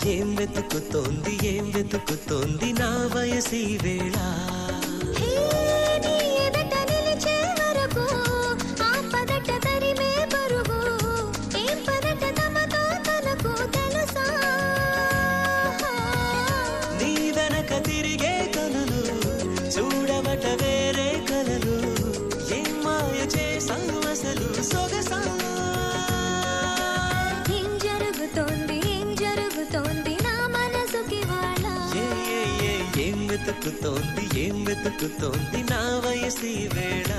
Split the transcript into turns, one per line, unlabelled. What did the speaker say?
ఏం వెతుకుతోంది నా వయసి వేళ నీ వెనక తిరిగే కనులు చూడబట వేరే కలలు ఏం మాయ చేసావు అసలు సొగసా ఏం వెతుకుతోంది నా వయసి వేళ